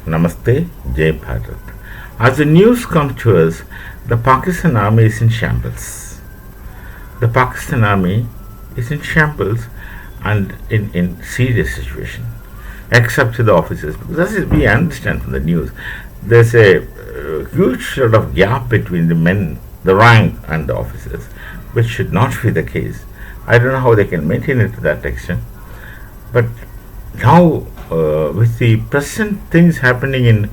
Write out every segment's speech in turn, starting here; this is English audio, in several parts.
Namaste, Jai Bharat. As the news comes to us, the Pakistan army is in shambles. The Pakistan army is in shambles and in serious situation, except to the officers. Because as we understand from the news, there's a huge sort of gap between the men, the rank, and the officers, which should not be the case. I don't know how they can maintain it to that extent. But now, with the present things happening in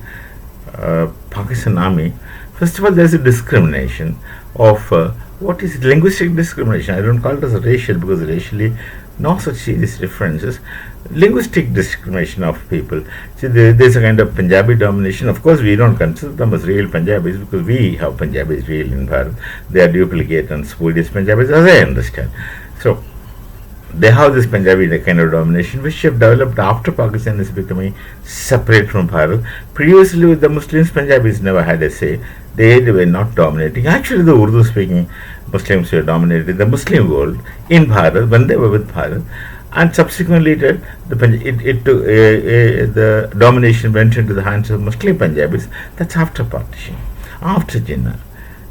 Pakistan army, first of all, there's a discrimination of what is linguistic discrimination. I don't call it as racial because racially no such serious differences. Linguistic discrimination of people. See, there's a kind of Punjabi domination. Of course, we don't consider them as real Punjabis because we have Punjabis real in Bharat. They are duplicate and spurious Punjabis, as I understand. So, they have this Punjabi kind of domination which have developed after Pakistan is becoming separate from Bharat. Previously with the Muslims, Punjabis never had a say. They were not dominating. Actually, the Urdu speaking Muslims were dominating the Muslim world in Bharat when they were with Bharat. And subsequently the domination went into the hands of Muslim Punjabis. That's after partition, after Jinnah.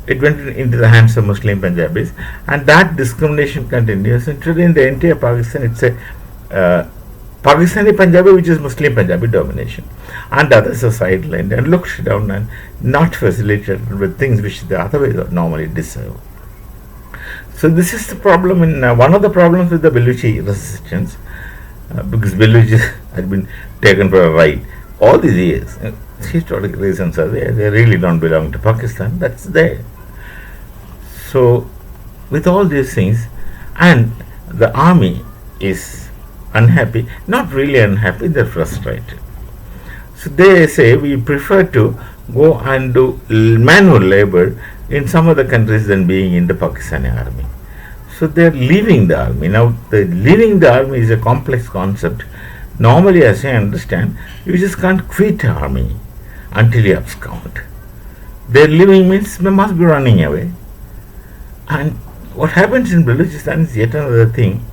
It went into the hands of Muslim Punjabis, and that discrimination continues. And today in the entire Pakistan, it's a Pakistani Punjabi, which is Muslim Punjabi domination, and others are sidelined and looked down and not facilitated with things which they otherwise normally deserve. So this is the problem in one of the problems with the Baluchi resistance, because Baluchis had been taken for a ride all these years. Historical reasons are there. They really don't belong to Pakistan. That's there. So, with all these things, and the army is unhappy, not really unhappy, they're frustrated. So they say we prefer to go and do manual labor in some other countries than being in the Pakistani army. So they're leaving the army. Now, leaving the army is a complex concept. Normally, as I understand, you just can't quit the army until you abscond. Their leaving means they must be running away. And what happens in Balochistan is yet another thing.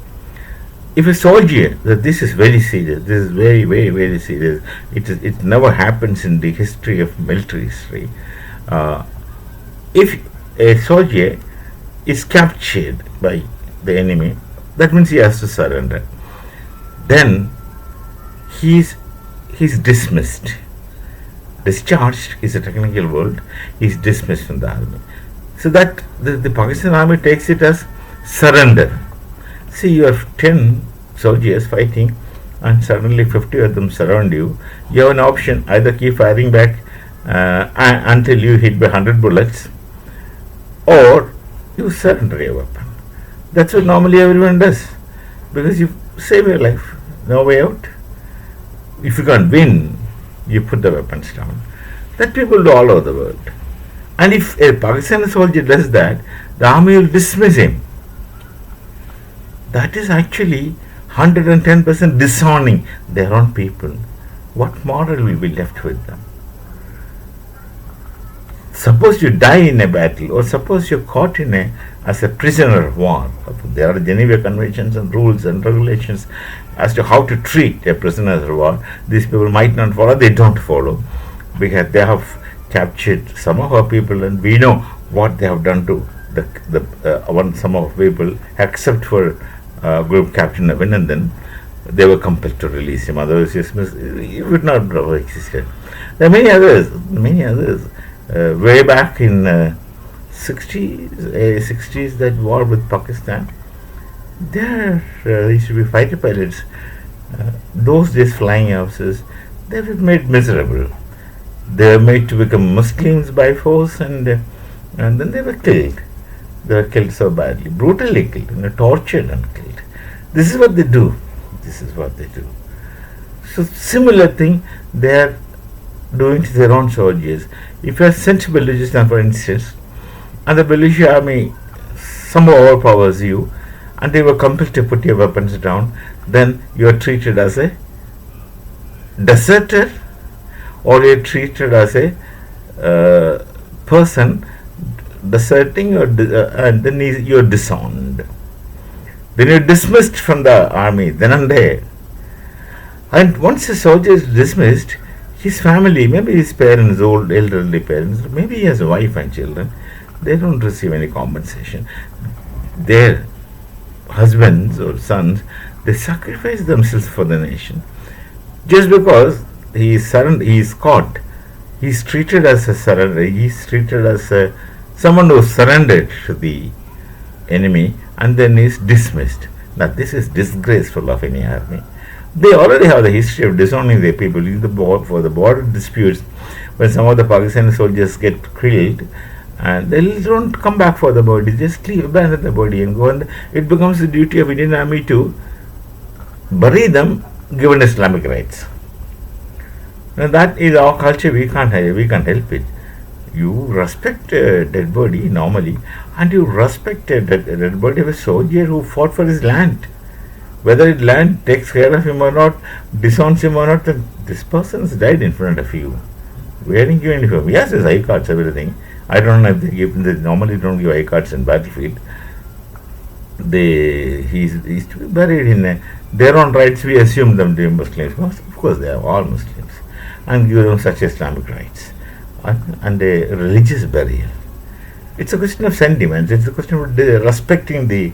If a soldier, that this is very serious, this is very, very, very serious, it never happens in the history of military history. If a soldier is captured by the enemy, that means he has to surrender. Then he's dismissed. Discharged is a technical word. He's dismissed from the army. So that the Pakistan army takes it as surrender. See, you have 10 soldiers fighting and suddenly 50 of them surround you. You have an option, either keep firing back until you hit by 100 bullets, or you surrender your weapon. That's what normally everyone does, because you save your life, no way out. If you can't win, you put the weapons down. That people do all over the world. And if a Pakistani soldier does that, the army will dismiss him. That is actually 110% disowning their own people. What moral will be left with them? Suppose you die in a battle, or suppose you're caught as a prisoner of war. There are Geneva Conventions and rules and regulations as to how to treat a prisoner of war. These people might not follow, they don't follow, because they have captured some of our people, and we know what they have done to some of our people, except for Group Captain Abhinandan. They were compelled to release him, otherwise he would not have existed. There are many others. Way back in 60s, that war with Pakistan, there used to be fighter pilots. Those days, flying officers, they were made miserable. They were made to become Muslims by force, and then they were killed. They were killed so badly, brutally killed, tortured and killed. This is what they do. So similar thing they are doing to their own soldiers. If you are sent to Balochistan, for instance, and the Baluchi army somehow overpowers you, and they were compelled to put your weapons down, then you are treated as a deserter, or you are treated as a person deserting, and then you are disowned. Then you are dismissed from the army, then and there. And once a soldier is dismissed, his family, maybe his parents, old elderly parents, maybe he has a wife and children, they don't receive any compensation. Their husbands or sons, they sacrifice themselves for the nation. Just because he is caught, he is treated as a surrender, he is treated as someone who surrendered to the enemy and then is dismissed. Now this is disgraceful of any army. They already have the history of disowning their people for the border disputes. When some of the Pakistani soldiers get killed, and they don't come back for the body, just abandon the body and go. And it becomes the duty of Indian Army to bury them, given Islamic rights. Now that is our culture. We can't help it. You respect a dead body normally, and you respect a dead body of a soldier who fought for his land. Whether his land takes care of him or not, disowns him or not, this person has died in front of you, wearing your uniform. Yes, his eye cards, everything. I don't know if they normally don't give eye cards in battlefield. He's to be buried in their own rights. We assume them to be Muslims. Of course, they are all Muslims, and give them such Islamic rights and a religious burial. It's a question of sentiments. It's a question of respecting the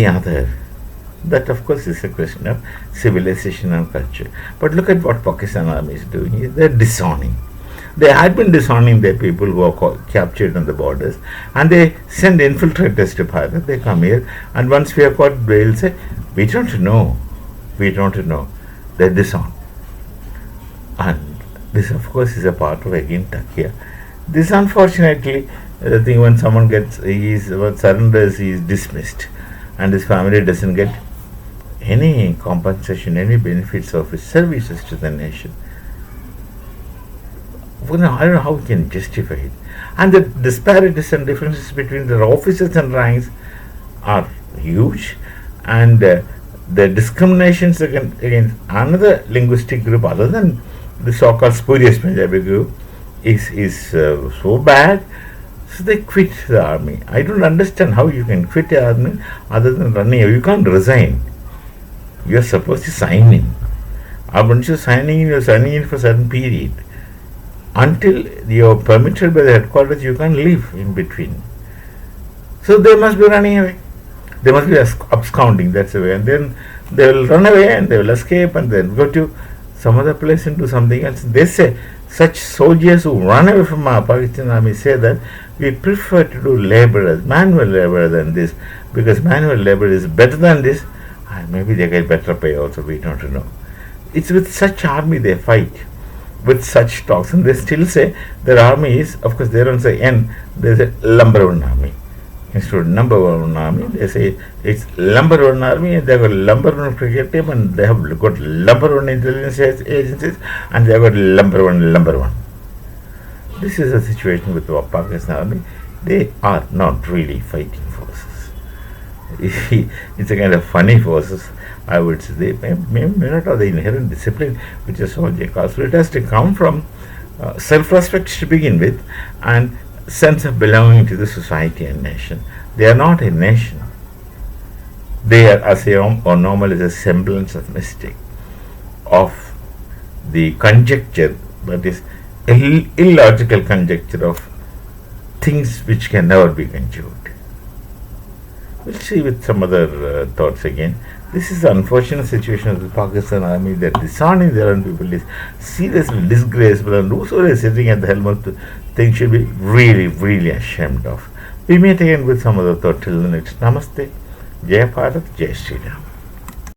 other. That, of course, is a question of civilization and culture. But look at what Pakistan Army is doing. They're disowning. They had been disowning their people who are captured on the borders, and they send infiltrators to Bharat. They come here, and once we are caught, they will say, "We don't know. We don't know." They disown. And this, of course, is a part of, again, Takia. This, unfortunately, the thing when someone surrenders, he is dismissed, and his family doesn't get any compensation, any benefits of his services to the nation. Well, I don't know how we can justify it. And the disparities and differences between the officers and ranks are huge, and the discriminations against another linguistic group other than the so-called spurious Punjabi group is so bad. So they quit the army. I don't understand how you can quit the army other than running away. You can't resign. You are supposed to sign in. Once you're signing in, you're signing in for a certain period. Until you're permitted by the headquarters, you can't leave in between. So they must be running away. They must be absconding, that's the way. And then they will run away and they will escape and then go to some other place and do something else. They say, such soldiers who run away from our Pakistan army say that we prefer to do manual labor than this, because manual labor is better than this, and maybe they get better pay also, we don't know. It's with such army they fight, with such talks, and they still say their army is, of course they don't say N, they say number one army. Instead of number one army, they say it's number one army, and they have got number one cricket team, and they have got number one intelligence agencies, and they have got number one. This is the situation with the Pakistan army. They are not really fighting forces. It's a kind of funny forces, I would say. They may not have the inherent discipline which a soldier calls. So it has to come from self-respect to begin with, and sense of belonging to the society and nation. They are not a nation. They are, as or normal, is a semblance of mistake, of the conjecture, that is illogical conjecture of things which can never be conjured. We'll see with some other thoughts again. This is the unfortunate situation of the Pakistan army. That disowning their own people is seriously disgraceful, and whosoever is sitting at the helm of the thing should be really, really ashamed of. We meet again with some other thought. Till the next. Namaste. Jai Bharat, Jai Shri Ram.